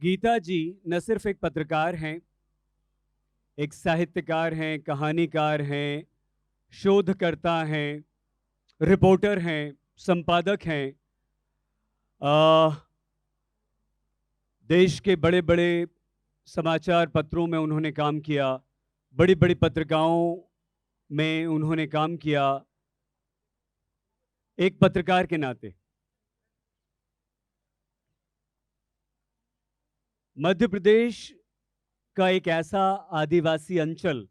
गीता जी न सिर्फ एक पत्रकार हैं, एक साहित्यकार हैं, कहानीकार हैं, शोधकर्ता हैं, रिपोर्टर हैं, संपादक हैं। देश के बड़े बड़े समाचार पत्रों में उन्होंने काम किया, बड़ी बड़ी पत्रिकाओं में उन्होंने काम किया। एक पत्रकार के नाते मध्य प्रदेश का एक ऐसा आदिवासी अंचल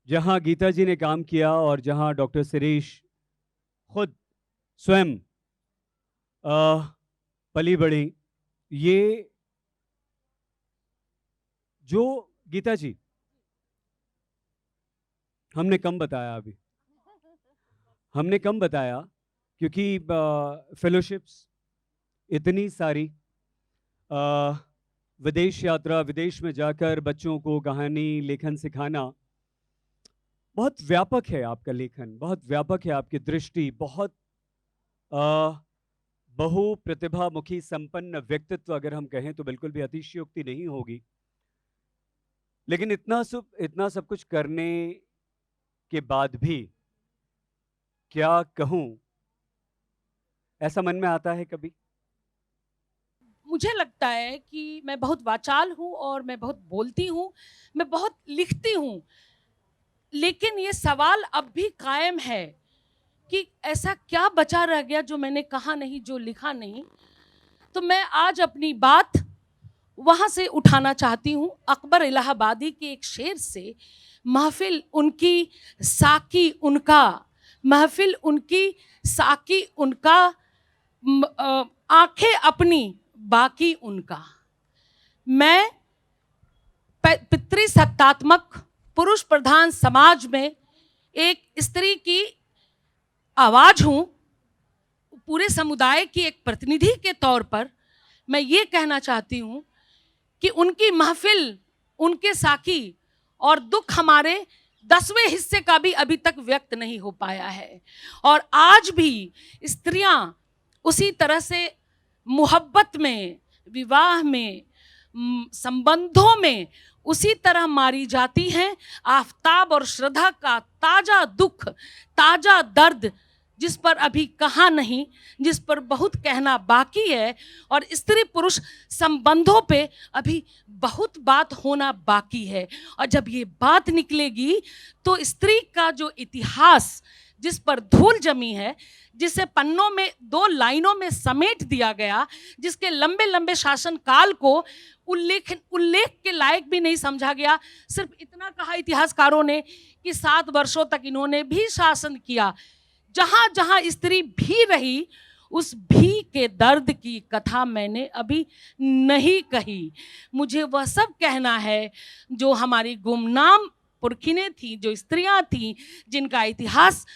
जहां गीता जी ने काम किया और जहां डॉक्टर शिरीष खुद स्वयं पली बढ़ी, ये जो गीता जी हमने कम बताया क्योंकि फेलोशिप्स इतनी सारी, विदेश यात्रा, विदेश में जाकर बच्चों को कहानी लेखन सिखाना, बहुत व्यापक है आपका लेखन, बहुत व्यापक है आपकी दृष्टि, बहुत बहु प्रतिभामुखी संपन्न व्यक्तित्व अगर हम कहें तो बिल्कुल भी अतिशयोक्ति नहीं होगी। लेकिन इतना सब कुछ करने के बाद भी क्या कहूं, ऐसा मन में आता है कभी? मुझे लगता है कि मैं बहुत वाचाल हूँ और मैं बहुत बोलती हूँ, मैं बहुत लिखती हूँ, लेकिन ये सवाल अब भी कायम है कि ऐसा क्या बचा रह गया जो मैंने कहा नहीं, जो लिखा नहीं। तो मैं आज अपनी बात वहाँ से उठाना चाहती हूँ, अकबर इलाहाबादी के एक शेर से। महफिल उनकी साकी उनका, महफिल उनकी साकी उनका, आंखें अपनी बाकी उनका। मैं पितृसत्तात्मक पुरुष प्रधान समाज में एक स्त्री की आवाज हूं। पूरे समुदाय की एक प्रतिनिधि के तौर पर मैं ये कहना चाहती हूं कि उनकी महफिल, उनके साकी और दुख हमारे 10वें हिस्से का भी अभी तक व्यक्त नहीं हो पाया है। और आज भी स्त्रियां उसी तरह से मोहब्बत में, विवाह में, संबंधों में उसी तरह मारी जाती हैं। आफताब और श्रद्धा का ताजा दुख, ताजा दर्द, जिस पर अभी कहा नहीं, जिस पर बहुत कहना बाकी है, और स्त्री पुरुष संबंधों पे अभी बहुत बात होना बाकी है। और जब ये बात निकलेगी तो स्त्री का जो इतिहास, जिस पर धूल जमी है, जिसे पन्नों में 2 लाइनों में समेट दिया गया, जिसके लंबे लंबे शासन काल को उल्लेख के लायक भी नहीं समझा गया। सिर्फ इतना कहा इतिहासकारों ने कि 7 वर्षों तक इन्होंने भी शासन किया। जहां जहां स्त्री भी रही, उस भी के दर्द की कथा मैंने अभी नहीं कही। मुझे वह सब कहना है जो हमारी गुमनाम पुरखिनें थी, जो स्त्रियां थी, जिनका इतिहास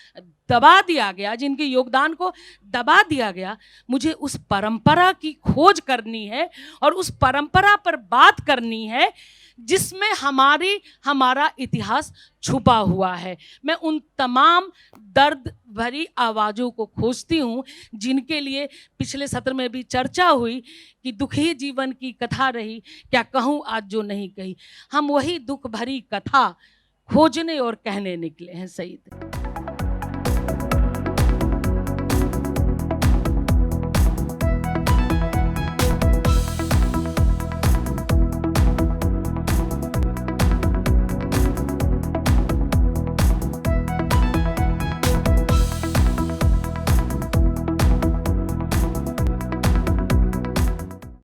दबा दिया गया, जिनके योगदान को दबा दिया गया। मुझे उस परंपरा की खोज करनी है और उस परंपरा पर बात करनी है जिसमें हमारा इतिहास छुपा हुआ है। मैं उन तमाम दर्द भरी आवाज़ों को खोजती हूँ जिनके लिए पिछले सत्र में भी चर्चा हुई कि दुखी जीवन की कथा रही, क्या कहूँ आज जो नहीं कही। हम वही दुख भरी कथा खोजने और कहने निकले हैं सईद।